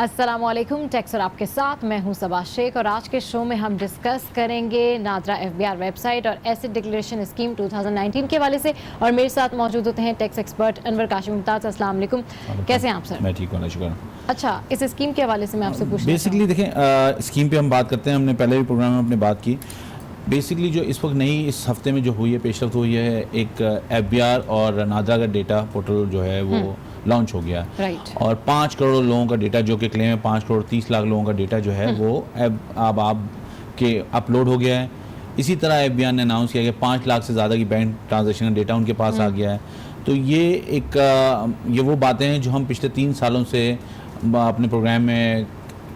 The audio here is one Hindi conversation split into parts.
अस्सलामुअलैकुम, टैक्स और आपके साथ मैं हूं सबा शेख और आज के शो में हम डिस्कस करेंगे नादरा एफबीआर वेबसाइट और एसेट डिक्लेरेशन स्कीम 2019 के हवाले से। और मेरे साथ मौजूद होते हैं टैक्स एक्सपर्ट अनवर काशिम मुमताज़। अस्सलाम वालेकुम, कैसे हैं आप सर? मैं ठीक हूँ, शुक्र। अच्छा, इस स्कीम के हवाले से मैं आपसे पूछना बेसिकली देखें, स्कीम पे हम बात करते हैं, हमने पहले भी प्रोग्राम में अपने बात की। बेसिकली जो इस वक्त नई इस हफ्ते में जो हुई है, पेशरफ्त हुई है, एक एफबीआर और नादरा का डेटा पोर्टल जो है वो लॉन्च हो गया। राइट। और 5 करोड़ लोगों का डेटा जो कि क्लेम है, 5 करोड़ 30 लाख लोगों का डेटा जो है वो अब आप के अपलोड हो गया है। इसी तरह एफबीआर ने अनाउंस किया कि 5 लाख से ज़्यादा की बैंक ट्रांजेक्शन का डेटा उनके पास आ गया है। तो ये ये वो बातें हैं जो हम पिछले 3 सालों से अपने प्रोग्राम में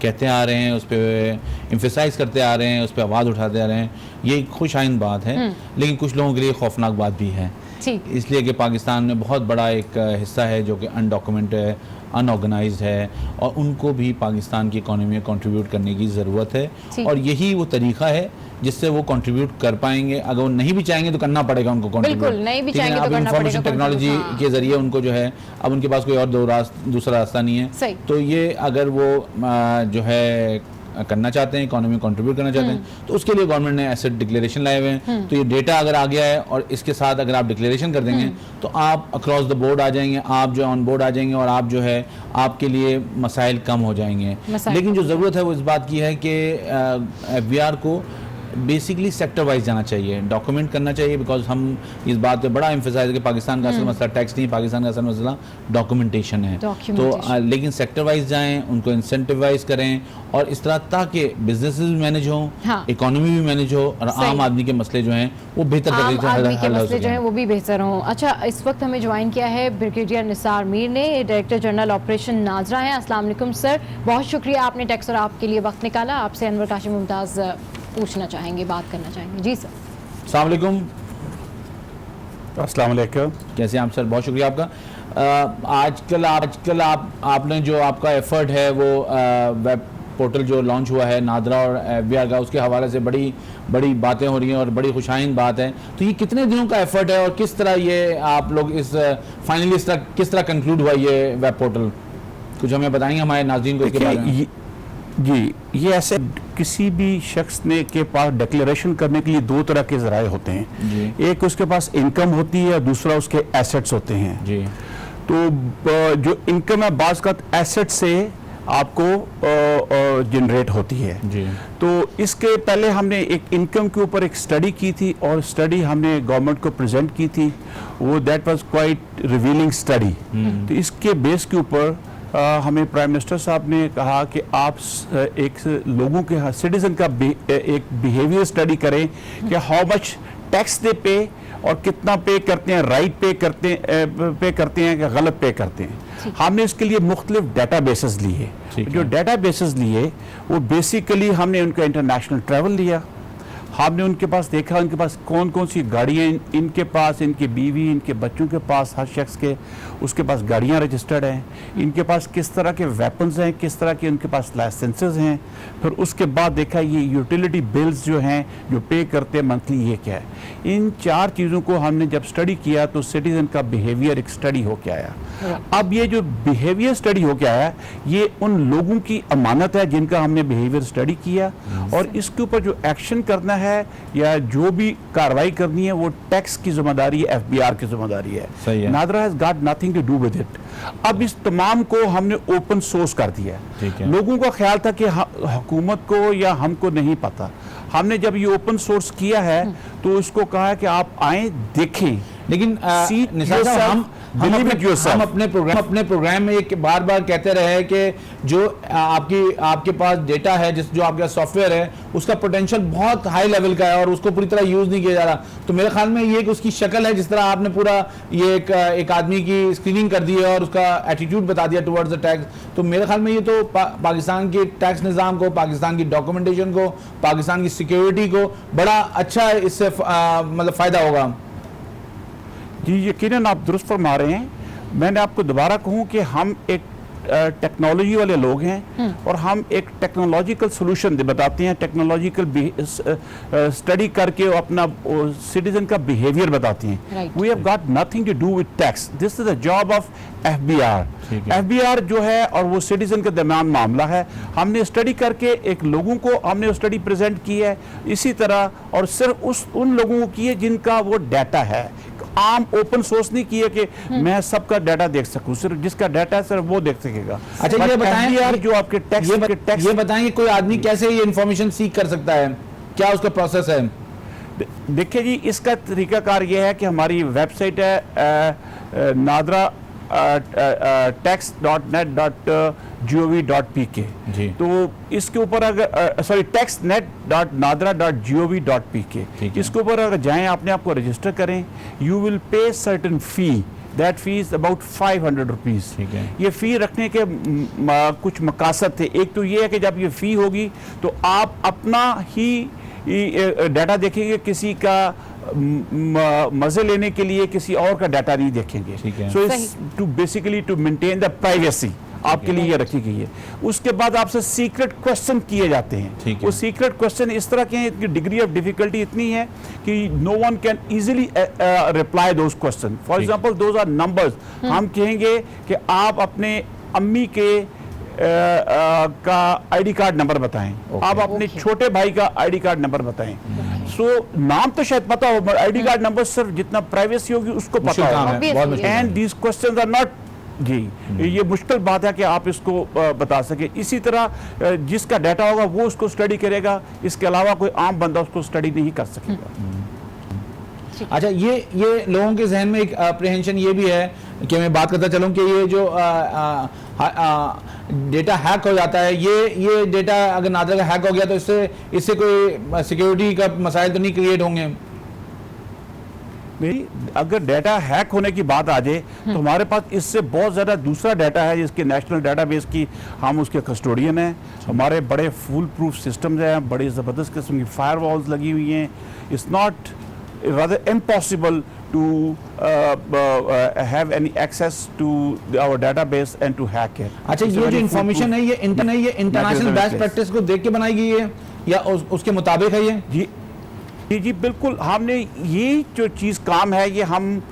कहते आ रहे हैं, उस पर एम्फेसाइज करते आ रहे हैं, उस पर आवाज़ उठाते आ रहे हैं। ये एक खुश आइंद बात है, लेकिन कुछ लोगों के लिए खौफनाक बात भी है, इसलिए कि पाकिस्तान में बहुत बड़ा एक हिस्सा है जो कि अनडॉक्यूमेंटेड है, अनऑर्गेनाइज्ड है, और उनको भी पाकिस्तान की इकॉनमी में कंट्रीब्यूट करने की ज़रूरत है। और यही वो तरीका है जिससे वो कंट्रीब्यूट कर पाएंगे। अगर वो नहीं भी चाहेंगे तो करना पड़ेगा उनको कंट्रीब्यूट। नहीं भी चाहेंगे तो करना इंफॉर्मेशन टेक्नोलॉजी के जरिए उनको जो है, अब उनके पास कोई और दूसरा रास्ता नहीं है। तो ये अगर वो जो है करना चाहते हैं, इकोनॉमी में कंट्रीब्यूट करना चाहते हैं, तो उसके लिए गवर्नमेंट ने एसेट डिक्लेरेशन लाए हुए हैं। तो ये डेटा अगर आ गया है और इसके साथ अगर आप डिक्लेरेशन कर देंगे तो आप अक्रॉस द बोर्ड आ जाएंगे, आप जो ऑन बोर्ड आ जाएंगे, और आप जो है आपके लिए मसाइल कम हो जाएंगे। लेकिन जो ज़रूरत है वो इस बात की है कि एफबीआर को बेसिकली सेक्टर वाइज जाना चाहिए, डॉक्यूमेंट करना चाहिए, बिकॉज हम इस बात पे बड़ा एम्फेसाइज है कि पाकिस्तान का असल मसला टैक्स नहीं, पाकिस्तान का असल मसला डॉक्यूमेंटेशन है। तो लेकिन सेक्टर वाइज जाएं, उनको इंसेंटिवाइज करें, और इस तरह ताकि बिजनेस भी मैनेज हो, इकोनॉमी भी मैनेज हो, और आम आदमी के मसले जो हैं वो बेहतर तरीके से वो भी बेहतर हों। अच्छा, इस वक्त हमें ज्वाइन किया है ब्रिगेडियर निसार मीर ने, डायरेक्टर जनरल ऑपरेशन नादरा हैं। अस्सलाम वालेकुम सर, बहुत शुक्रिया आपने टैक्स और आपके लिए वक्त निकाला। आपसे अनवर काशिम मुमताज़ पूछना चाहेंगे, बात करना चाहेंगे। जी सर। अस्सलाम वालेकुम। अस्सलाम वालेकुम, कैसे हैं आप सर? बहुत शुक्रिया आपका। आजकल आपने जो आपका एफर्ट है वो वेब पोर्टल जो लॉन्च हुआ है नादरा और एफबीआर का, उसके हवाले से बड़ी बातें हो रही हैं और बड़ी खुशाइंद बात है। तो ये कितने दिनों का एफर्ट है और किस तरह ये आप लोग इस फाइनली किस तरह कंक्लूड हुआ ये वेब पोर्टल? कुछ हमें बताएंगे हमारे नाज़रीन को इसके बारे में। जी, ये ऐसे किसी भी शख्स ने के पास डिक्लेरेशन करने के लिए 2 तरह के ज़राए होते हैं। एक उसके पास इनकम होती है, दूसरा उसके एसेट्स होते हैं। जी। तो जो इनकम है बाज़ का एसेट से आपको जनरेट होती है। जी। तो इसके पहले हमने एक इनकम के ऊपर एक स्टडी की थी, और स्टडी हमने गवर्नमेंट को प्रेजेंट की थी, वो that was quite revealing study. तो इसके बेस के ऊपर हमें प्राइम मिनिस्टर साहब ने कहा कि आप एक लोगों के सिटीजन का एक बिहेवियर स्टडी करें कि हाउ मच टैक्स दे पे और कितना पे करते हैं, राइट पे करते हैं कि गलत पे करते हैं। हमने इसके लिए मुख्तलिफ डाटा बेसेस लिए। जो डाटा बेसेस लिए वो बेसिकली हमने उनका इंटरनेशनल ट्रैवल लिया, हमने उनके पास देखा उनके पास कौन कौन सी गाड़ियाँ इनके पास, इनके बीवी, इनके बच्चों के पास, हर शख्स के उसके पास गाड़ियाँ रजिस्टर्ड हैं, इनके पास किस तरह के वेपन्स हैं, किस तरह के उनके पास लाइसेंसेस हैं। फिर उसके बाद देखा ये यूटिलिटी बिल्स जो हैं जो पे करते हैं मंथली, ये क्या है। इन 4 चीज़ों को हमने जब स्टडी किया तो सिटीजन का बिहेवियर एक स्टडी होके आया। अब ये जो बिहेवियर स्टडी होके आया, ये उन लोगों की अमानत है जिनका हमने बिहेवियर स्टडी किया, और इसके ऊपर जो एक्शन करना है या जो भी कार्रवाई करनी है वो टैक्स की जिम्मेदारी है, एफबीआर की जिम्मेदारी है। NADRA has got nothing to do with it. अब इस तमाम को हमने ओपन सोर्स कर दिया। लोगों का ख्याल था कि हुकूमत को या हमको नहीं पता। हमने जब ये ओपन सोर्स किया है तो उसको कहा है कि आप आए देखें। लेकिन हम अपने प्रोग्राम में ये बार बार कहते रहे कि जो आपके पास डेटा है, जो आपका सॉफ्टवेयर है, उसका पोटेंशियल बहुत हाई लेवल का है और उसको पूरी तरह यूज नहीं किया जा रहा। तो मेरे ख्याल में ये कि उसकी शक्ल है, जिस तरह आपने पूरा ये एक आदमी की स्क्रीनिंग कर दी है और उसका एटीट्यूड बता दिया टुवर्ड्स द टैक्स। तो मेरे ख्याल में ये तो पाकिस्तान के टैक्स निज़ाम को, पाकिस्तान की डॉक्यूमेंटेशन को, पाकिस्तान की सिक्योरिटी को बड़ा अच्छा इससे मतलब फ़ायदा होगा। जी, यकीनन आप दुरुस्त फरमा रहे हैं। मैंने आपको दोबारा कहूँ कि हम एक टेक्नोलॉजी वाले लोग हैं और हम एक टेक्नोलॉजिकल सोल्यूशन बताते हैं, टेक्नोलॉजिकल स्टडी करके अपना सिटीजन का बिहेवियर बताते हैं। We have got nothing to do with tax, this is the job of FBR. FBR जो है और वो सिटीजन के दरमियान मामला है। हमने स्टडी करके एक लोगों को हमने स्टडी प्रेजेंट की है इसी तरह, और सिर्फ उन लोगों को की है जिनका वो डाटा है। आम ओपन सोर्स नहीं किया कि मैं सबका डाटा देख सकूं, सिर्फ जिसका डाटा है सिर्फ वो देख सकेगा। अच्छा ये बताएं यार जो आपके टैक्स ये बताएं कि कोई आदमी कैसे ये इंफॉर्मेशन सीख कर सकता है, क्या उसका प्रोसेस है? देखिए जी, इसका तरीकाकार ये है कि हमारी वेबसाइट है नादरा tax.net.gov.pk। तो इसके ऊपर अगर सॉरी taxnet.nadra.gov.pk, इसके ऊपर अगर जाएं, आपने आपको रजिस्टर करें, you will pay certain fee, that fee is about 500 rupees. ये फ़ी रखने के कुछ मकासद थे। एक तो ये है कि जब ये फ़ी होगी तो आप अपना ही डाटा देखेंगे, किसी का मजे लेने के लिए किसी और का डाटा नहीं देखेंगे। So it's to basically to maintain the privacy, आपके लिए ये रखी गई है। उसके बाद आपसे सीक्रेट क्वेश्चन किए जाते हैं। वो सीक्रेट क्वेश्चन इस तरह के हैं, इनकी डिग्री ऑफ डिफिकल्टी इतनी है कि no one can easily reply those question. For example those are numbers. हम कहेंगे कि आप अपने अम्मी के का आईडी कार्ड नंबर बताएं, आप अपने छोटे भाई का आईडी कार्ड नंबर बताएं। सो नाम तो शायद पता हो, आईडी कार्ड नंबर सिर्फ जितना प्राइवेसी होगी उसको पता होगा। And these questions are not जी, ये मुश्किल बात है कि आप इसको बता सके। इसी तरह जिसका डाटा होगा वो उसको स्टडी करेगा, इसके अलावा कोई आम बंदा उसको स्टडी नहीं कर सकेगा। अच्छा, ये लोगों के जहन में एक अप्रीहेंशन ये भी है कि मैं बात करता चलूं कि ये जो डेटा हैक हो जाता है, ये डेटा अगर नादरा का हैक हो गया तो इससे कोई सिक्योरिटी का मसाइल तो नहीं क्रिएट होंगे? नहीं, अगर डाटा हैक होने की बात आ जाए तो हमारे पास इससे बहुत ज़्यादा दूसरा डाटा है जिसके नेशनल डाटाबेस की हम उसके कस्टोडियन हैं। हमारे बड़े फुल प्रूफ सिस्टम्स हैं, बड़ी ज़बरदस्त किस्म की फायरवॉल्स लगी हुई हैं। It's not rather impossible to have any access to our database and to hack it. अच्छा, ये जो इंफॉर्मेशन है ये इंटरनेशनल बेस्ट प्रैक्टिस को देख के बनाई गई है या उसके मुताबिक है ये? जी बिल्कुल। हमने ये जो चीज़ काम है ये हम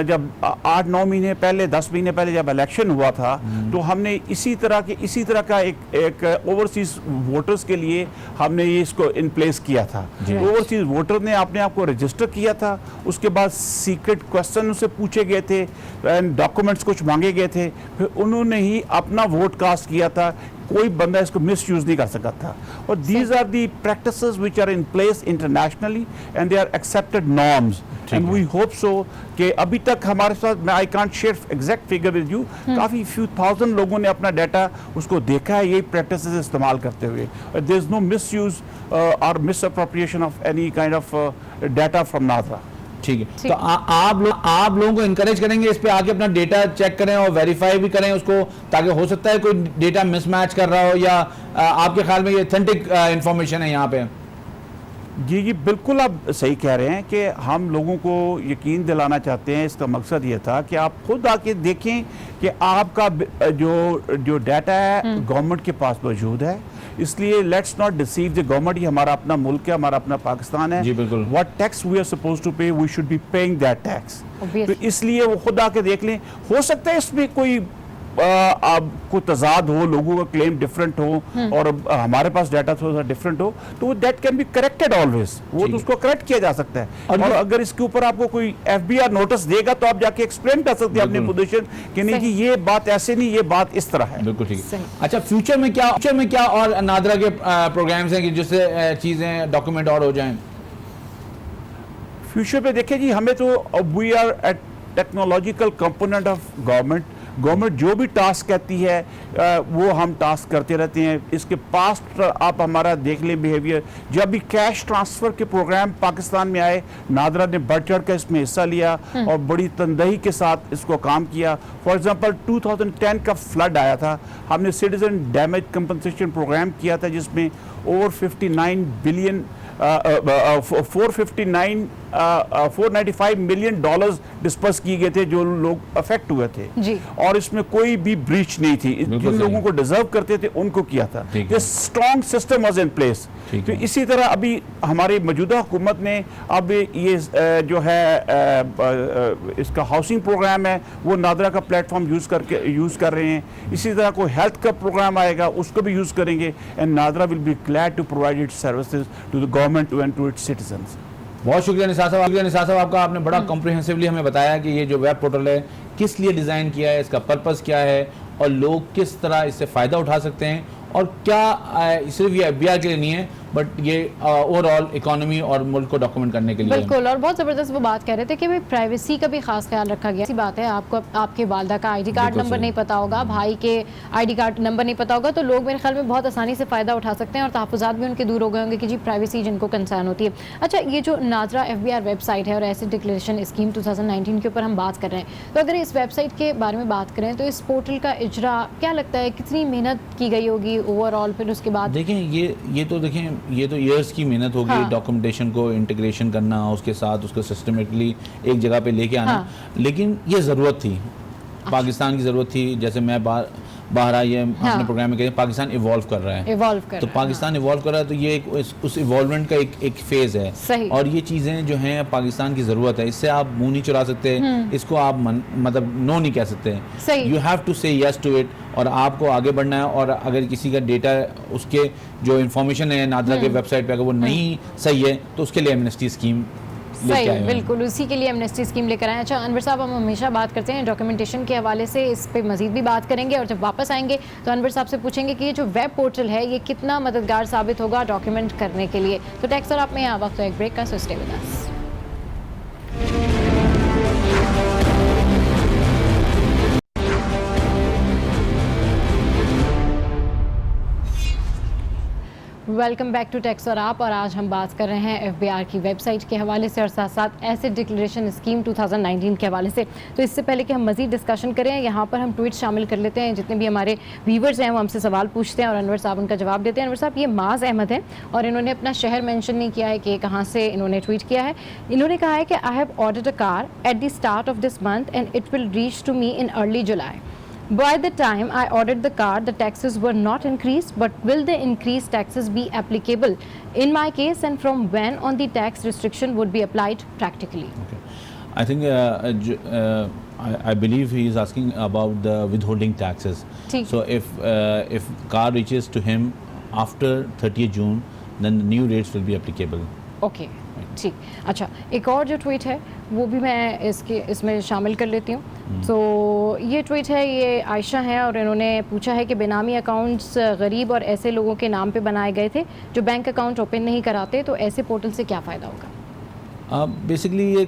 जब 8-9 महीने पहले 10 महीने पहले जब इलेक्शन हुआ था तो हमने इसी तरह का एक ओवरसीज वोटर्स के लिए हमने ये इसको इन प्लेस किया था। ओवरसीज वोटर ने अपने आप को रजिस्टर किया था, उसके बाद सीक्रेट क्वेश्चन उनसे पूछे गए थे एंड डॉक्यूमेंट्स कुछ मांगे गए थे, फिर उन्होंने ही अपना वोट कास्ट किया था। कोई बंदा इसको मिसयूज नहीं कर सकता था। और these are the practices which are in place internationally and they are accepted norms and we hope so कि अभी तक हमारे साथ, I can't share exact figure with you, काफ़ी फ्यू थाउजेंड लोगों ने अपना डाटा उसको देखा है यही प्रैक्टिसेस इस्तेमाल करते हुए। देयर इज नो मिसयूज और misappropriation of any kind of data from NADRA. ठीक है, तो आप लोगों को इनकरेज करेंगे इस पे आके अपना डेटा चेक करें और वेरीफाई भी करें उसको, ताकि हो सकता है कोई डेटा मिसमैच कर रहा हो या आपके ख्याल में ये ऑथेंटिक इंफॉर्मेशन है यहाँ पे? जी बिल्कुल, आप सही कह रहे हैं कि हम लोगों को यकीन दिलाना चाहते हैं। इसका मकसद ये था कि आप खुद आके देखें कि आपका जो डाटा है गवर्नमेंट के पास मौजूद है। इसलिए let's not deceive the government. ये हमारा अपना मुल्क है, हमारा अपना पाकिस्तान है। जी बिल्कुल। What tax we are suppose to pay, we should be paying that tax. तो इसलिए वो खुद आके देख लें। हो सकता है इसमें कोई कोई तजाद हो, लोगों का क्लेम डिफरेंट हो और हमारे पास डाटा थोड़ा सा डिफरेंट हो, तो that can be corrected always. वो तो उसको करेक्ट किया जा सकता है। और अगर इसके ऊपर आपको कोई एफबीआर नोटिस देगा तो आप जाके एक्सप्लेन कर सकते हैं अपनी पोजीशन कि नहीं जी ये बात ऐसे नहीं, ये बात इस तरह है। बिल्कुल ठीक है। अच्छा, फ्यूचर में क्या और नादरा के प्रोग्राम्स हैं कि जिससे चीजें डॉक्यूमेंट और हो जाएं? फ्यूचर पे देखिए जी, हमें तो we are at technological component of government जो भी टास्क कहती है वो हम टास्क करते रहते हैं। इसके पास्ट आप हमारा देख लें बिहेवियर। जब भी कैश ट्रांसफ़र के प्रोग्राम पाकिस्तान में आए, नादरा ने बढ़ चढ़ कर इसमें हिस्सा लिया और बड़ी तनदही के साथ इसको काम किया। फॉर एग्जांपल 2010 का फ्लड आया था, हमने सिटीजन डैमेज कंपनसेशन प्रोग्राम किया था जिसमें ओवर 59 बिलियन 459 $495 मिलियन डिस्पर्स किए गए थे जो लोग अफेक्ट हुए थे जी। और इसमें कोई भी ब्रीच नहीं थी, जिन लोगों को डिजर्व करते थे उनको किया था। ये strong system was in place. तो इसी तरह अभी हमारी मौजूदा हुकूमत ने अब ये जो है इसका हाउसिंग प्रोग्राम है वो नादरा का प्लेटफॉर्म यूज कर रहे हैं। इसी तरह कोई हेल्थ का प्रोग्राम आएगा उसको भी यूज करेंगे and NADRA will be glad to provide its services to the government and to its citizens. बहुत शुक्रिया निसार साहब आपका, आपने बड़ा कॉम्प्रिहेंसिवली हमें बताया कि ये जो वेब पोर्टल है किस लिए डिज़ाइन किया है, इसका पर्पस क्या है और लोग किस तरह इससे फ़ायदा उठा सकते हैं और क्या सिर्फ ये एफबीआर के लिए नहीं है बट ये ओवरऑल इकोनॉमी और मुल्क को डॉक्यूमेंट करने के लिए। बिल्कुल, और बहुत ज़बरदस्त वो बात कह रहे थे कि भाई प्राइवेसी का भी खास ख्याल रखा गया। ऐसी बात है आपको आपके वालदा का आईडी कार्ड नंबर नहीं पता होगा, भाई के आईडी कार्ड नंबर नहीं पता होगा, तो लोग मेरे ख्याल में बहुत आसानी से फ़ायदा उठा सकते हैं और तहफ़्फ़ुज़ात भी उनके दूर हो गए होंगे कि जी प्राइवेसी जिनको कंसर्न होती है। अच्छा, ये जो नाजरा एफबीआर वेबसाइट है और एसेट डिक्लेरेशन स्कीम 2019 के ऊपर हम बात कर रहे हैं, तो अगर इस वेबसाइट के बारे में बात करें तो इस पोर्टल का इजरा क्या लगता है कितनी मेहनत की गई होगी ओवरऑल? फिर उसके बाद देखें ये तो ईयर्स की मेहनत होगी। हाँ। डॉक्यूमेंटेशन को इंटीग्रेशन करना, उसके साथ उसको सिस्टमेटिकली एक जगह पे लेके आना। हाँ। लेकिन ये ज़रूरत थी, पाकिस्तान की ज़रूरत थी। जैसे मैं बाहर आई है अपने प्रोग्राम में कह पाकिस्तान इवॉल्व कर रहा है, तो पाकिस्तान इवॉल्व कर रहा है तो ये उस इवॉल्वमेंट का एक फेज है। सही। और ये चीज़ें जो हैं पाकिस्तान की ज़रूरत है, इससे आप मुंह नहीं चुरा सकते, इसको आप मतलब नो नहीं कह सकते। यू हैव टू से यस टू इट और आपको आगे बढ़ना है। और अगर किसी का डेटा उसके जो इंफॉर्मेशन है नादरा के वेबसाइट पे अगर वो नहीं सही है तो उसके लिए एमनेस्टी स्कीम सही, बिल्कुल उसी के लिए एमनेस्टी स्कीम लेकर आए। अच्छा अनवर साहब, हम हमेशा बात करते हैं डॉक्यूमेंटेशन के हवाले से, इस पे मजीद भी बात करेंगे और जब वापस आएंगे तो अनवर साहब से पूछेंगे कि ये जो वेब पोर्टल है ये कितना मददगार साबित होगा डॉक्यूमेंट करने के लिए। तो टैक्स सर आप में यहाँ वक्त एक ब्रेक का, so stay with us. Welcome back to tax और आप, और आज हम बात कर रहे हैं एफबीआर की वेबसाइट के हवाले से और साथ साथ एसेट डिक्लेरेशन स्कीम 2019 के हवाले से। तो इससे पहले कि हम मज़ीद डिस्कशन करें, यहाँ पर हम ट्वीट शामिल कर लेते हैं। जितने भी हमारे व्यूवर्स हैं वो हमसे सवाल पूछते हैं और अनवर साहब उनका जवाब देते हैं। अनवर साहब, ये माज अहमद है और इन्होंने अपना शहर मेंशन नहीं किया है कि कहाँ से इन्होंने ट्वीट किया है। इन्होंने कहा है कि I have ordered a car at the start of this month and it will reach to me in early July. By the time I ordered the car, the taxes were not increased, but will the increased taxes be applicable in my case, and from when on the tax restriction would be applied practically? Okay. I think I believe he is asking about the withholding taxes. So if car reaches to him after 30th June, then the new rates will be applicable. Okay. ठीक। अच्छा, एक और जो ट्वीट है वो भी मैं इसमें शामिल कर लेती हूँ। तो ये ट्वीट है, ये आयशा है और इन्होंने पूछा है कि बेनामी अकाउंट्स गरीब और ऐसे लोगों के नाम पे बनाए गए थे जो बैंक अकाउंट ओपन नहीं कराते, तो ऐसे पोर्टल से क्या फ़ायदा होगा? बेसिकली ये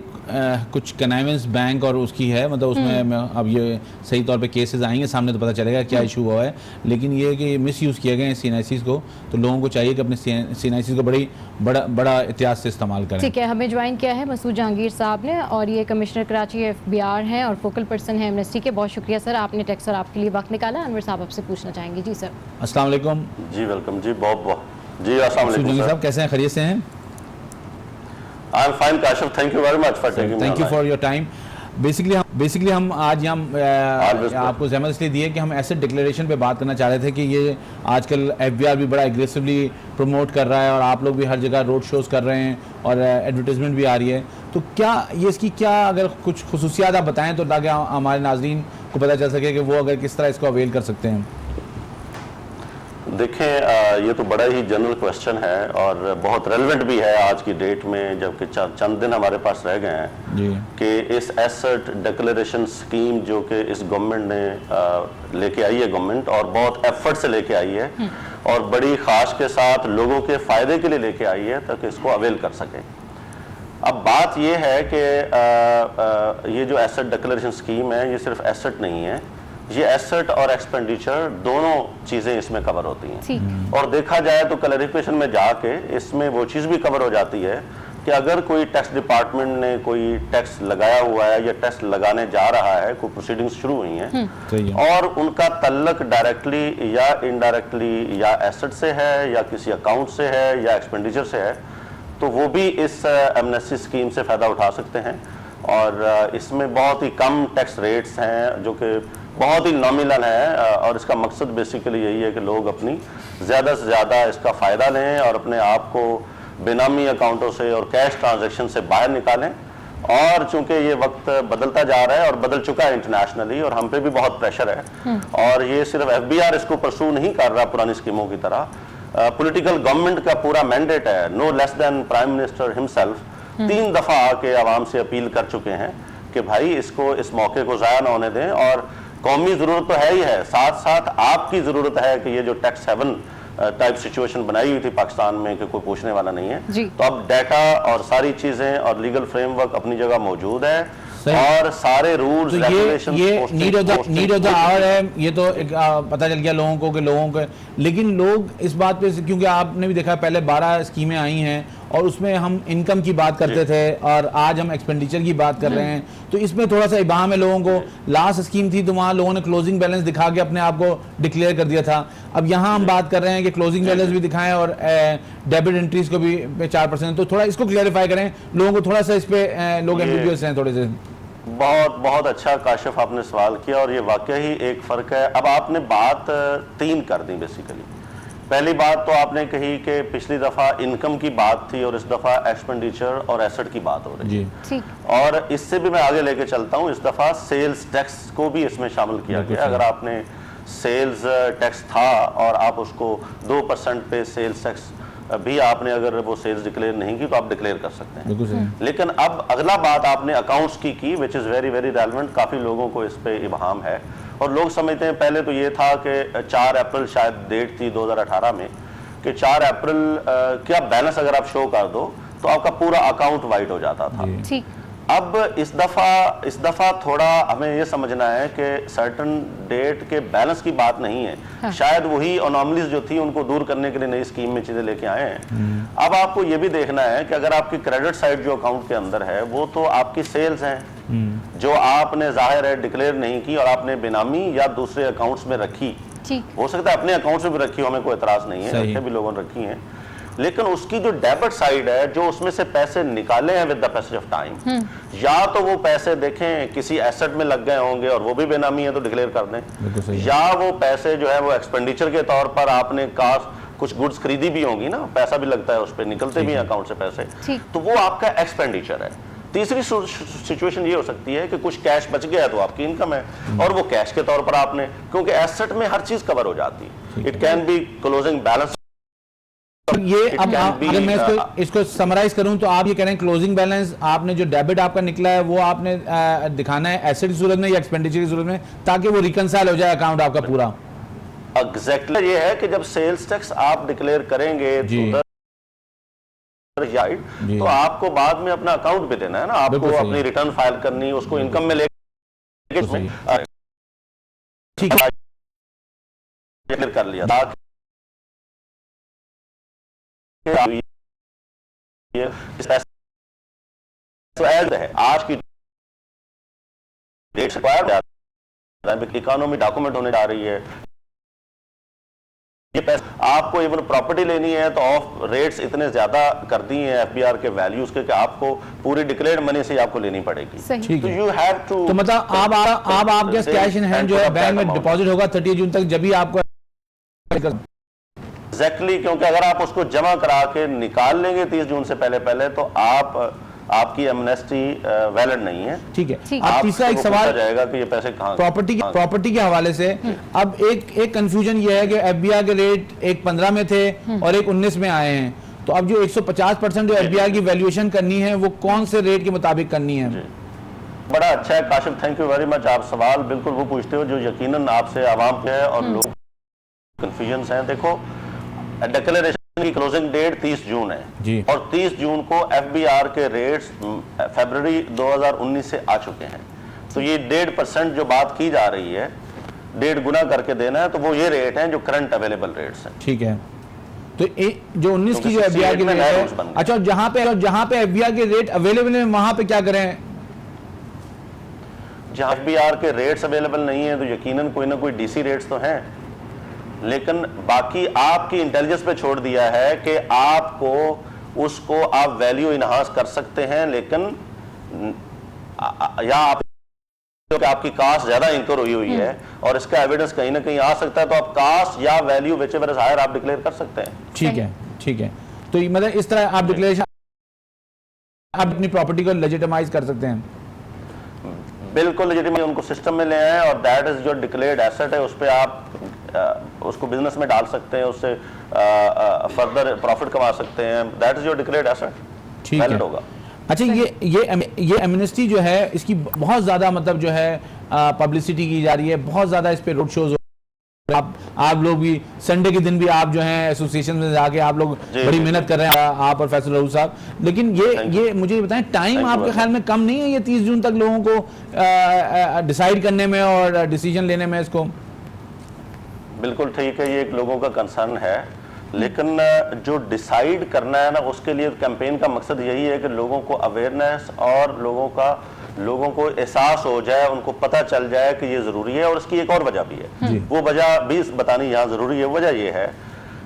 कुछ कनाइवेंस बैंक और उसकी है, मतलब उसमें अब ये सही तौर पे केसेस आएंगे सामने तो पता चलेगा क्या इशू हुआ है। लेकिन ये है कि मिस यूज़ किए गए हैं CNICs को, तो लोगों को चाहिए कि अपने CNICs को बड़ा एहतियात से इस्तेमाल करें। ठीक है, हमें ज्वाइन किया है मसूद जहांगीर साहब ने और ये कमिश्नर कराची FBR हैं और फोकल पर्सन है एमनेस्टी के। बहुत शुक्रिया सर, आपने टैक्स और आपके लिए वक्त निकाला। अनवर साहब आपसे पूछना चाहेंगे। जी सर। अस्सलाम वालेकुम। जी वेलकम जी, बहुत जी। अस्सलाम वालेकुम साहब, कैसे हैं? खैरियत से हैं? I am fine Kashif, thank you very much for taking, thank you for your time. Basically हम आज यहाँ आपको ज़हमत इसलिए दी है कि हम एसेट डिक्लेरेशन पे बात करना चाह रहे थे कि ये आजकल FBR भी बड़ा एग्रेसिवली प्रमोट कर रहा है और आप लोग भी हर जगह रोड शोज़ कर रहे हैं और एडवर्टाइजमेंट भी आ रही है, तो क्या ये इसकी क्या अगर कुछ खुसूसियात आप बताएं तो ताकि हमारे नाजरीन को पता चल सके कि वो अगर किस तरह इसको अवेल कर सकते हैं। देखें, ये तो बड़ा ही जनरल क्वेश्चन है और बहुत रेलेवेंट भी है आज की डेट में, जबकि चंद दिन हमारे पास रह गए हैं कि इस एसेट डिक्लेरेशन स्कीम जो कि इस गवर्नमेंट ने लेके आई है गवर्नमेंट, और बहुत एफर्ट से लेके आई है और बड़ी खास के साथ लोगों के फ़ायदे के लिए लेके आई है ताकि इसको अवेल कर सकें। अब बात ये है कि ये जो एसेट डिक्लेरेशन स्कीम है ये सिर्फ एसेट नहीं है, ये एसेट और एक्सपेंडिचर दोनों चीज़ें इसमें कवर होती हैं। और देखा जाए तो क्लैरिफिकेशन में जाके इसमें वो चीज़ भी कवर हो जाती है कि अगर कोई टैक्स डिपार्टमेंट ने कोई टैक्स लगाया हुआ है या टैक्स लगाने जा रहा है, कोई प्रोसीडिंग्स शुरू हुई हैं और उनका तल्लक डायरेक्टली या इनडायरेक्टली या एसेट से है या किसी अकाउंट से है या एक्सपेंडिचर से है, तो वो भी इस एमनेस्टी स्कीम से फ़ायदा उठा सकते हैं। और इसमें बहुत ही कम टैक्स रेट्स हैं जो कि बहुत ही नॉमिनल है, और इसका मकसद बेसिकली यही है कि लोग अपनी ज़्यादा से ज़्यादा इसका फ़ायदा लें और अपने आप को बेनामी अकाउंटों से और कैश ट्रांजैक्शन से बाहर निकालें। और चूंकि ये वक्त बदलता जा रहा है और बदल चुका है इंटरनेशनली, और हम पे भी बहुत प्रेशर है, और ये सिर्फ FBI इसको परसू नहीं कर रहा पुरानी स्कीमों की तरह, पॉलिटिकल गवर्नमेंट का पूरा मैंडेट है। No less than prime minister himself 3 दफ़ा आके आवाम से अपील कर चुके हैं कि भाई इसको, इस मौके को ज़ाया ना होने दें, और कौमी ज़रूरत तो है ही है, साथ साथ आपकी ज़रूरत है कि ये जो टैक्स हेवन टाइप सिचुएशन बनाई हुई थी पाकिस्तान में कि कोई पूछने वाला नहीं है, तो अब डाटा और सारी चीज़ें और लीगल फ्रेमवर्क अपनी जगह मौजूद है, और सारे रूल्स तो ये नीड ऑफ द आवर है। ये तो एक पता चल गया लोगों को, लेकिन लोग इस बात पे, क्योंकि आपने भी देखा पहले 12 स्कीमें आई हैं और उसमें हम इनकम की बात करते थे और आज हम एक्सपेंडिचर की बात कर रहे हैं, तो इसमें थोड़ा सा इबाम है लोगों को। लास्ट स्कीम थी तो वहाँ लोगों ने क्लोजिंग बैलेंस दिखा के अपने आप को डिक्लेयर कर दिया था। अब यहाँ हम बात कर रहे हैं कि क्लोजिंग बैलेंस भी दिखाएं और डेबिट एंट्रीज को भी 4%, तो थोड़ा इसको क्लियरिफाई करें लोगों को, थोड़ा सा इस पे लोग एम्बिग्युअस हैं थोड़े से। बहुत अच्छा काशिफ आपने सवाल किया, और ये वाकई ही एक फ़र्क है। अब आपने बात 3 कर दी बेसिकली। पहली बात तो आपने कही कि पिछली दफ़ा इनकम की बात थी और इस दफ़ा एक्सपेंडिचर और एसेट की बात हो रही है, और इससे भी मैं आगे लेके चलता हूँ। इस दफ़ा सेल्स टैक्स को भी इसमें शामिल किया गया। अगर आपने सेल्स टैक्स था और आप उसको 2% पे सेल्स टैक्स भी आपने अगर वो सेल्स डिक्लेयर नहीं की तो आप डिक्लेयर कर सकते हैं। लेकिन अब अगला बात आपने अकाउंट्स की which is very very relevant. काफ़ी लोगों को इस पे इबहाम है और लोग समझते हैं, पहले तो ये था कि 4 अप्रैल शायद डेट थी 2018 में कि 4 अप्रैल क्या बैलेंस अगर आप शो कर दो तो आपका पूरा अकाउंट वाइट हो जाता था। अब इस दफ़ा थोड़ा हमें ये समझना है कि सर्टन डेट के बैलेंस की बात नहीं है। हाँ। शायद वही एनोमलीज जो थी उनको दूर करने के लिए नई स्कीम में चीज़ें लेके आए हैं। अब आपको ये भी देखना है कि अगर आपकी क्रेडिट साइड जो अकाउंट के अंदर है वो तो आपकी सेल्स हैं जो आपने जाहिर है डिक्लेयर नहीं की और आपने बेनामी या दूसरे अकाउंट्स में रखी। हो सकता है अपने अकाउंट में भी रखी हो, हमें कोई एतराज़ नहीं है, रखे भी लोगों ने रखी हैं, लेकिन उसकी जो डेबिट साइड है जो उसमें से पैसे निकाले हैं with the passage of time, या तो वो पैसे देखें किसी एसेट में लग गए होंगे और वो भी बेनामी है तो डिक्लेयर कर दें, या वो पैसे जो है वो एक्सपेंडिचर के तौर पर आपने कुछ गुड्स खरीदी भी होंगी ना, पैसा भी लगता है उस पर, निकलते भी हैं अकाउंट से पैसे, तो वो आपका एक्सपेंडिचर है। तीसरी सिचुएशन ये हो सकती है कि कुछ कैश बच गया तो आपकी इनकम है और वो कैश के तौर पर आपने, क्योंकि एसेट में हर चीज कवर हो जाती है, it can be closing balance. ये अब अगर मैं इसको समराइज करूं तो आप ये कह रहे हैं क्लोजिंग बैलेंस आपने जो डेबिट आपका निकला है वो आपने दिखाना है एसेट की सूरत में या एक्सपेंडिचर की सूरत में, ताकि वो रिकंसाइल हो जाए अकाउंट आपका पूरा। एग्जैक्टली ये है कि जब सेल्स टैक्स आप डिक्लेयर करेंगे तो आपको बाद में अपना अकाउंट भी देना है ना, आपको अपनी रिटर्न फाइल करनी, उसको इनकम में लेके कर लिया है। आज की डेट से इकोनॉमी डॉक्यूमेंट होने जा रही है, ये पैसा आपको इवन प्रॉपर्टी लेनी है तो ऑफ रेट्स इतने ज्यादा कर दी हैं एफबीआर के वैल्यूज के कि आपको पूरी डिक्लेयर्ड मनी से आपको लेनी पड़ेगी। तो यू हैव टू, तो मतलब आप आपके कैश इन हैंड जो है बैंक में डिपॉजिट होगा 30 जून तक, जब भी आपको एग्जैक्टली, क्योंकि अगर आप उसको जमा करा के निकाल लेंगे 30 जून से पहले तो आपकी एमनेस्टी वैलिड नहीं है। ठीक है। अब तीसरा एक सवाल जाएगा कि ये पैसे कहाँ, प्रॉपर्टी के हवाले से अब एक कंफ्यूजन ये है कि एफबीआर के रेट एक 15 में थे और एक 19 में आए हैं, तो अब जो 150% जो एफबीआर की वैल्यूएशन करनी है वो कौन से रेट के मुताबिक करनी है? बड़ा अच्छा है Kashif, thank you very much. आप सवाल बिल्कुल वो पूछते हो जो यकीनन आपसे आवाम पे है और लोग कंफ्यूजन हैं। देखो, डिक्लेरेशन की क्लोजिंग डेट 30 जून है जी, और 30 जून को एफबीआर के रेट्स फरवरी 2019 से आ चुके हैं, तो ये 1.5% जो बात की जा रही है 1.5 गुना करके देना है, तो वो ये रेट हैं जो करंट अवेलेबल रेट्स हैं। ठीक है, तो जो 19 की जो एफबीआर की रेट है, अच्छा जहां पे एफबीआर के रेट अवेलेबल है वहां पे क्या करें? जहां एफबीआर के रेट्स अवेलेबल नहीं है तो यकीनन कोई ना कोई डीसी रेट्स तो हैं, लेकिन बाकी आपकी इंटेलिजेंस पे छोड़ दिया है कि आपको उसको आप वैल्यू इनहांस कर सकते हैं, लेकिन या आप आपकी कास्ट ज्यादा इंकर हुई है और इसका एविडेंस कहीं ना कहीं आ सकता है, तो आप कास्ट या वैल्यू व्हिचएवर इज हायर आप डिक्लेयर कर सकते हैं। ठीक है, ठीक है। तो मतलब इस तरह आप डिक्लेरेशन आप अपनी प्रॉपर्टी को लेजिटिमाइज कर सकते हैं। बिल्कुल लेजिटिमेट उनको सिस्टम में ले आए और दैट इज जो डिक्लेयर्ड एसेट है उस पर आप उसको बिजनेस में डाल सकते हैं, उससे फर्दर प्रॉफिट कमा सकते हैं। दैट इज जो डिक्लेयर्ड एसेट, ठीक है, होगा। अच्छा, ये एमनेस्टी जो है इसकी बहुत ज्यादा मतलब जो है पब्लिसिटी की जा रही है, बहुत ज्यादा इस पे रोड शोज, आप लोग भी संडे के दिन भी आप जो है एसोसिएशन में जाके आप लोग बड़ी मेहनत कर रहे हैं, आप और फैसल रऊफ साहब। लेकिन ये मुझे बताएं, टाइम आपके ख्याल में कम नहीं है ये 30 जून तक लोगों को डिसाइड करने में और डिसीजन लेने में? इसको बिल्कुल ठीक है, ये एक लोगों का कंसर्न है, लेकिन जो डिसाइड करना है ना उसके लिए कैंपेन का मकसद यही है कि लोगों को अवेयरनेस और लोगों को एहसास हो जाए, उनको पता चल जाए कि ये जरूरी है। और इसकी एक और वजह भी है, वो वजह भी बतानी यहाँ जरूरी है। वजह ये है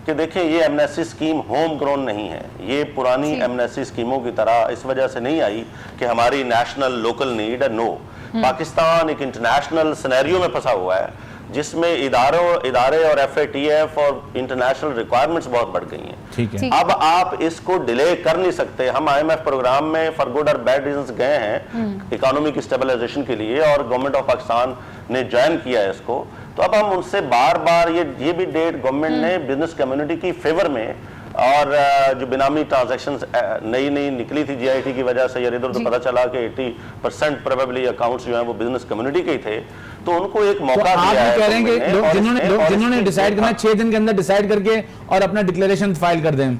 कि देखिए ये एमनेस्टी स्कीम होम ग्रोन नहीं है, ये पुरानी एमनेस्टी स्कीमों की तरह इस वजह से नहीं आई कि हमारी नेशनल लोकल नीड है। नो, पाकिस्तान एक इंटरनेशनल सिनेरियो में फंसा हुआ है जिसमें इदारे और FATF और इंटरनेशनल रिक्वायरमेंट्स बहुत बढ़ गई हैं। ठीक है। अब आप इसको डिले कर नहीं सकते। हम IMF प्रोग्राम में फॉर गुड और बैड रीजंस गए हैं इकोनॉमी की स्टेबलाइजेशन के लिए और गवर्नमेंट ऑफ पाकिस्तान ने ज्वाइन किया है इसको। तो अब हम उनसे बार बार ये भी डेट गवर्नमेंट ने बिजनेस कम्युनिटी की फेवर में, और जो बिनामी ट्रांजैक्शंस नई निकली थी GIT की वजह से, इधर तो पता चला कि 80% प्रोबेबली अकाउंट्स जो हैं वो बिजनेस कम्युनिटी के ही थे, तो उनको एक मौका दिया है। कह रहे हैं कि जिन्होंने डिसाइड करना 6 दिन के अंदर डिसाइड करके और अपना डिक्लेरेशन फाइल कर दें।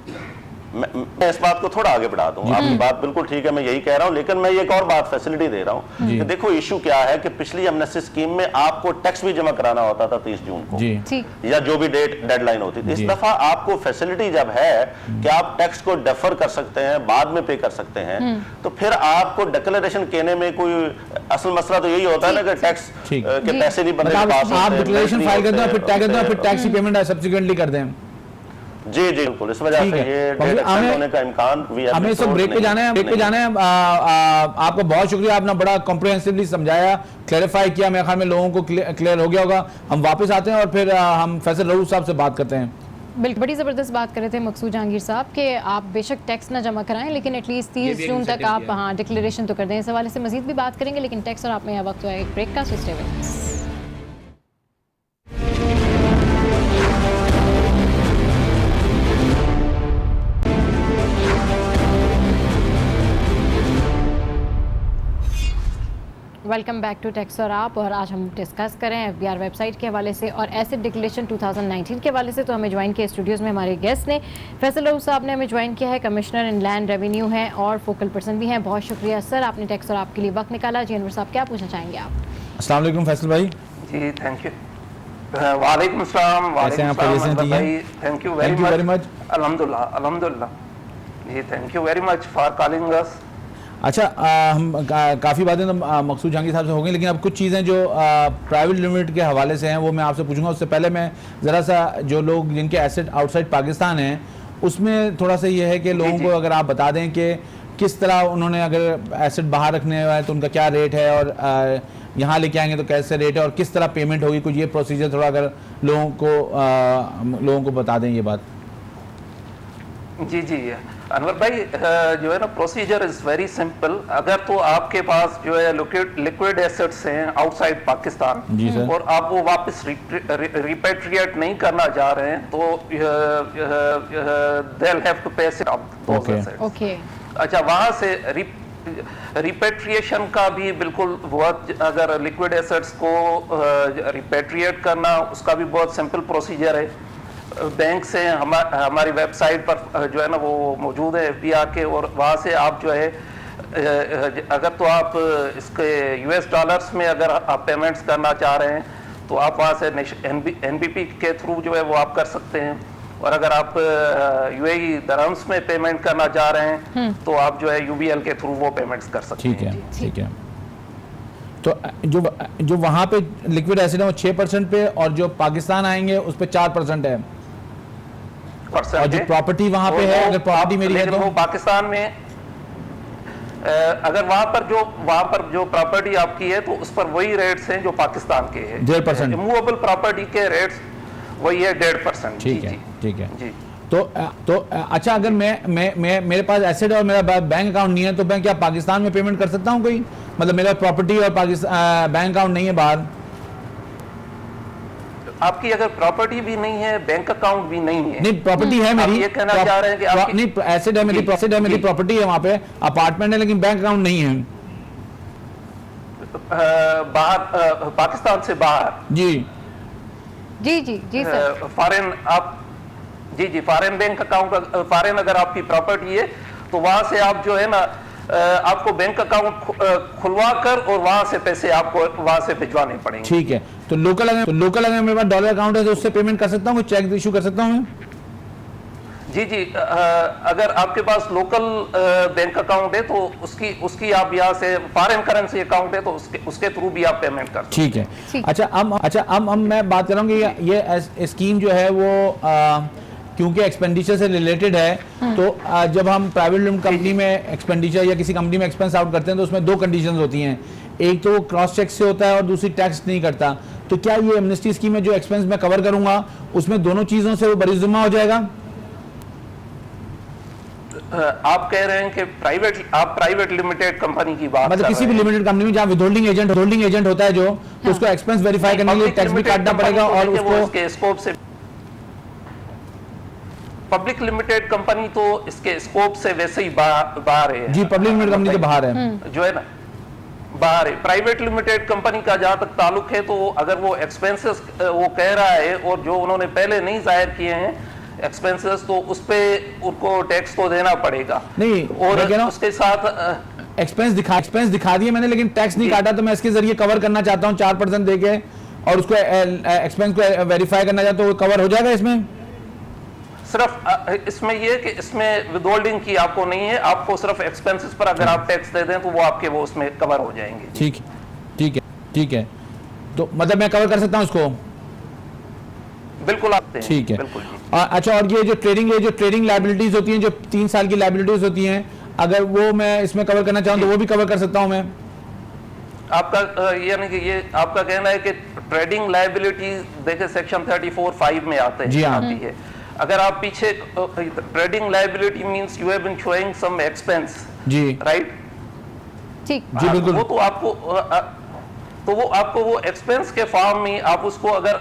मैं इस बात को थोड़ा आगे बढ़ा दूं, आपकी बात बिल्कुल ठीक है, मैं यही कह रहा हूं, लेकिन मैं एक और बात फैसिलिटी दे रहा हूं कि देखो इशू क्या है कि पिछली एमनेस्टी स्कीम में आपको टैक्स भी जमा कराना होता था 30 जून को या जो भी डेडलाइन होती थी। इस दफा आपको फैसिलिटी जब है कि आप टैक्स को डेफर कर सकते हैं, बाद में पे कर सकते हैं, तो फिर आपको डिक्लेरेशन कहने में कोई असल मसला तो यही होता है ना कि टैक्स के पैसे नहीं बनते, आप डिक्लेरेशन फाइल कर दें फिर टैक्स की पेमेंट सब्सिक्वेंटली कर दें। जी बिल्कुल, इस वजह से ये डेट एक्सटेंड होने का इम्कान भी है। हमें सब ब्रेक पे जाना है। आपका बहुत शुक्रिया, आपने बड़ा कॉम्प्रिहेंसिवली समझाया, क्लैरिफाई किया, मेरे ख्याल में लोगों को क्लियर हो गया होगा। हम वापस आते हैं और फिर हम फैसल रऊफ साहब से बात करते हैं। बिल्कुल, बड़ी ज़बरदस्त बात कर रहे थे मकसूद जहांगीर साहब कि आप बेशक टैक्स ना जमा कराएं, लेकिन एटलीस्ट 30 जून तक आप डिक्लेरेशन तो कर दें। इस हवाले से मजीद भी बात करेंगे, लेकिन टैक्स और आप में यह वक्त हुआ है एक ब्रेक का। So stay with us. Welcome back to tax और आप, और आज हम डिस्कस करें FBR वेबसाइट के हवाले से और एसेट डिक्लेरेशन 2019 के हवाले से। तो हमें ज्वाइन किया स्टूडियोज़ में हमारे गेस्ट ने, फैसल रऊफ साहब ने हमें ज्वाइन किया है, कमिश्नर इन लैंड रेवेन्यू हैं और फोकल पर्सन भी हैं। बहुत शुक्रिया सर, आपने टैक्स और आपके लिए वक्त निकाला। जी अनवर साहब, क्या पूछना चाहेंगे आप? अस्सलाम वालेकुम फैसल भाई। जी थैंक यू। वालेकुम सलाम। Thank you very much. अल्हम्दुलिल्लाह। जी thank you very much for calling us. अच्छा, हम काफ़ी बातें तो मकसूद जहांगीर साहब से हो गई, लेकिन अब कुछ चीज़ें जो प्राइवेट लिमिटेड के हवाले से हैं वो मैं आपसे पूछूंगा। उससे पहले मैं ज़रा सा जो लोग जिनके एसेट आउटसाइड पाकिस्तान हैं उसमें थोड़ा सा ये है कि लोगों को अगर आप बता दें कि किस तरह उन्होंने अगर एसेट बाहर रखने हैं तो उनका क्या रेट है और यहाँ लेके आएंगे तो कैसे रेट है और किस तरह पेमेंट होगी, कुछ ये प्रोसीजर थोड़ा अगर लोगों को बता दें ये बात। जी अनवर भाई, जो है ना प्रोसीजर इज वेरी सिंपल। अगर तो आपके पास जो है लिक्विड एसेट्स हैं आउटसाइड पाकिस्तान और आप वो वापस रिपेट्रिएट नहीं करना चाह रहे हैं तो दे विल हैव टू पे दोस एसेट्स। अच्छा, वहां से रिपेट्रिएशन का भी बिल्कुल बहुत, अगर लिक्विड एसेट्स को रिपेट्रिएट करना उसका भी बहुत सिंपल प्रोसीजर है। बैंक से हमारी वेबसाइट पर जो है ना वो मौजूद है FBR के, और वहाँ से आप जो है अगर तो आप इसके US डॉलर्स में अगर आप पेमेंट्स करना चाह रहे हैं तो आप वहाँ से NBP के थ्रू जो है वो आप कर सकते हैं, और अगर आप UAE दरहम्स में पेमेंट करना चाह रहे हैं तो आप जो है UBL के थ्रू वो पेमेंट्स कर सकते हैं। ठीक है। तो जो वहाँ पे लिक्विड एसिड है वो 6% पे और जो पाकिस्तान आएंगे उस पे 4% है। परसेंट। और जो प्रॉपर्टी वहां पे है, अगर प्रॉपर्टी मेरी है तो वो पाकिस्तान में अगर वहां पर जो प्रॉपर्टी आपकी है तो उस पर वही रेट्स हैं जो पाकिस्तान के हैं। 1.5%। इमूवेबल प्रॉपर्टी के रेट्स वही है 1.5%। ठीक है, ठीक है जी। तो अच्छा, अगर मैं मेरे पास एसेट और मेरा बैंक अकाउंट नहीं है तो मैं क्या पाकिस्तान में पेमेंट कर सकता हूँ कोई? मतलब मेरा प्रॉपर्टी और पाकिस्तान बैंक अकाउंट नहीं है बाहर। आपकी अगर प्रॉपर्टी भी नहीं है, बैंक अकाउंट भी नहीं है। नहीं, प्रॉपर्टी है मेरी। ये कहना चाह रहे हैं कि आपकी नहीं, एसेट है मेरी, प्रॉपर्टी है, वहां पे अपार्टमेंट है, लेकिन बैंक अकाउंट नहीं है बाहर, पाकिस्तान से बाहर। जी जी जी जी सर। फॉरेन आप जी फॉरेन बैंक अकाउंट, फॉरेन अगर आपकी प्रॉपर्टी है तो वहां से आप जो है ना आपको बैंक अकाउंट खुलवा कर और वहां से पैसे आपको वहां से भिजवाने पड़ेंगे। ठीक है। तो लोकल अगर मेरे पास डॉलर अकाउंट है तो उससे पेमेंट कर सकता हूँ, चेक इशू कर सकता हूँ मैं? जी अगर आपके पास लोकल बैंक अकाउंट है तो उसकी आप यहाँ से फॉरेन करेंसी अकाउंट है तो उसके थ्रू भी आप पेमेंट कर। ठीक है। अच्छा, अब मैं बात कर रहा हूँ कि ये स्कीम जो है वो क्योंकि एक्सपेंडिचर से रिलेटेड है, तो जब हम प्राइवेट लिमिटेड कंपनी में एक्सपेंडिचर या किसी कंपनी में एक्सपेंस आउट करते हैं तो उसमें दो कंडीशंस होती हैं। एक तो वो क्रॉस चेक से होता है और दूसरी टैक्स नहीं करता। तो क्या ये एमनेस्टी स्कीम में जो एक्सपेंस मैं कवर करूंगा उसमें दोनों चीजों से वो बरीजुमा हो जाएगा? आप कह रहे हैं कि प्राइवेट लिमिटेड कंपनी की बात, मतलब किसी भी लिमिटेड कंपनी में जहाँ विथहोल्डिंग एजेंट होता है जो, तो उसको एक्सपेंस वेरीफाई करने के लिए टैक्स भी काटना पड़ेगा और उसको स्कोप से। पब्लिक लिमिटेड कंपनी तो इसके स्कोप से वैसे ही बाहर है। जी, पब्लिक लिमिटेड कंपनी तो बाहर है, जो है ना बाहर है। प्राइवेट लिमिटेड कंपनी का जहां तक ताल्लुक है तो अगर वो एक्सपेंसेस वो कह रहा है और जो उन्होंने पहले नहीं जाहिर किए हैं एक्सपेंसेस, तो उस पे उनको टैक्स तो देना पड़ेगा। नहीं, और उसके साथ एक्सपेंस दिखा दिए मैंने, लेकिन टैक्स नहीं काटा, तो मैं इसके जरिए कवर करना चाहता हूँ 4% देके और उसको एक्सपेंस को वेरीफाई करना चाहता हूँ, तो कवर हो जाएगा इसमें? सिर्फ इसमें ये कि इसमें विदहोल्डिंग की आपको नहीं है, आपको सिर्फ एक्सपेंसेस पर अगर आप टैक्स दे दें तो वो आपके वो उसमें कवर हो जाएंगे। ठीक है। तो मतलब मैं कवर कर सकता हूँ इसको? बिल्कुल आप दें। ठीक है। बिल्कुल। अच्छा, और ये जो ट्रेडिंग लायबिलिटीज होती हैं, जो 3 साल की लायबिलिटीज होती हैं, अगर वो मैं इसमें कवर करना चाहूँ तो वो भी कवर कर सकता हूँ मैं? आपका यानी कि ये आपका कहना है कि ट्रेडिंग लायबिलिटी देखिए सेक्शन 34(5) में आते हैं। जी हाँ। आती है। अगर आप पीछे trading liability means you have been showing some expense. जी राइट। ठीक। जी बिल्कुल। वो आपको वो एक्सपेंस के फॉर्म में आप उसको अगर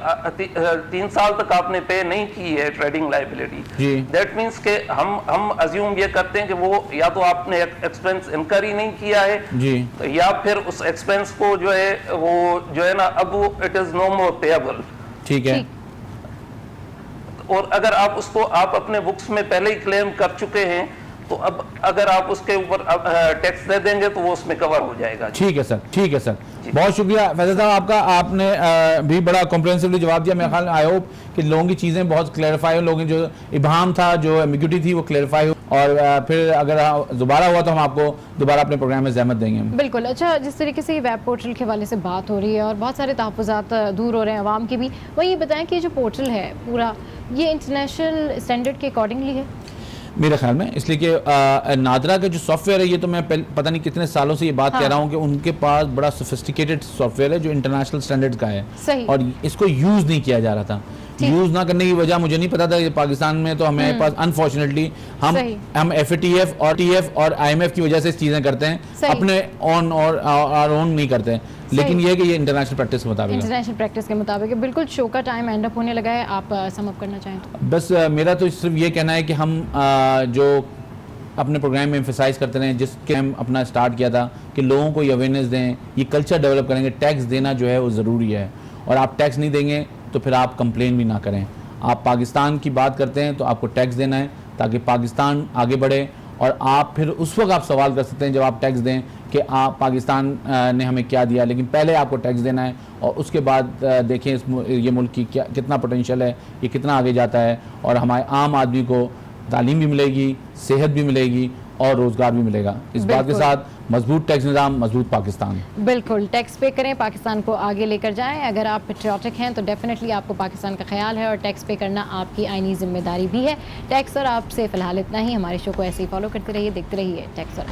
3 साल तक आपने पे नहीं की है ट्रेडिंग लायबिलिटी, दैट मींस के हम अज्यूम ये करते हैं कि वो या तो आपने एक्सपेंस इनकर ही नहीं किया है जी, या फिर उस एक्सपेंस को जो है वो जो है ना अब वो it is no more payable. ठीक है। और अगर आप उसको आप अपने बुक्स में पहले ही क्लेम कर चुके हैं तो अब अगर आप उसके ऊपर टैक्स दे देंगे तो वो उसमें कवर हो जाएगा। ठीक है सर। बहुत शुक्रिया फैजल साहब आपका, आपने भी बड़ा कॉम्प्रिहेंसिवली जवाब दिया। मेरे ख्याल आई होप कि लोगों की चीज़ें बहुत क्लैरिफाई हो, लोगों जो इबाहम था, जो एम्बिग्यूटी थी, वो क्लैरिफाई हो, और फिर अगर दोबारा हुआ तो हम आपको दोबारा अपने प्रोग्राम में ज़हमत देंगे। बिल्कुल। अच्छा, जिस तरीके से वेब पोर्टल के हवाले से बात हो रही है और बहुत सारे तहफ़्फ़ुज़ात दूर हो रहे हैं आवाम के भी, वही ये बताएं कि जो पोर्टल है पूरा ये इंटरनेशनल स्टैंडर्ड के अकॉर्डिंगली है? मेरे ख्याल में, इसलिए कि नादरा का जो सॉफ्टवेयर है, ये तो मैं पता नहीं कितने सालों से ये बात कह रहा हूँ कि उनके पास बड़ा सोफिस्टिकेटेड सॉफ्टवेयर है जो इंटरनेशनल स्टैंडर्ड्स का है। सही। और इसको यूज़ नहीं किया जा रहा था। यूज़ ना करने की वजह मुझे नहीं पता था कि पाकिस्तान में तो हमें पास अनफॉर्चुनेटली हम FATF और TF और IMF की वजह से चीज़ें करते हैं, अपने ऑन और ओन नहीं करते हैं। लेकिन ये है कि ये इंटरनेशनल प्रैक्टिस के मुताबिक है। बिल्कुल। शो का टाइम एंड अप होने लगा है, आप सम अप करना चाहें तो? बस मेरा तो सिर्फ ये कहना है कि हम जो अपने प्रोग्राम में एम्फेसाइज करते रहे, जिसके हम अपना स्टार्ट किया था कि लोगों को ये अवेयरनेस दें, ये कल्चर डेवलप करेंगे। टैक्स देना जो है वो ज़रूरी है, और आप टैक्स नहीं देंगे तो फिर आप कंप्लेन भी ना करें। आप पाकिस्तान की बात करते हैं तो आपको टैक्स देना है ताकि पाकिस्तान आगे बढ़े, और आप फिर उस वक्त आप सवाल कर सकते हैं जब आप टैक्स दें कि आप पाकिस्तान ने हमें क्या दिया, लेकिन पहले आपको टैक्स देना है और उसके बाद देखें ये मुल्क की कितना पोटेंशियल है, ये कितना आगे जाता है, और हमारे आम आदमी को तालीम भी मिलेगी, सेहत भी मिलेगी, और रोजगार भी मिलेगा। इस बात के साथ मजबूत टैक्स निज़ाम, मजबूत पाकिस्तान। बिल्कुल, टैक्स पे करें, पाकिस्तान को आगे लेकर जाएं। अगर आप पेट्रियाटिक हैं तो डेफिनेटली आपको पाकिस्तान का ख्याल है और टैक्स पे करना आपकी आईनी जिम्मेदारी भी है। टैक्स और आपसे फिलहाल इतना ही। हमारे शो को ऐसे ही फॉलो करते रहिए, देखते रहिए टैक्स और।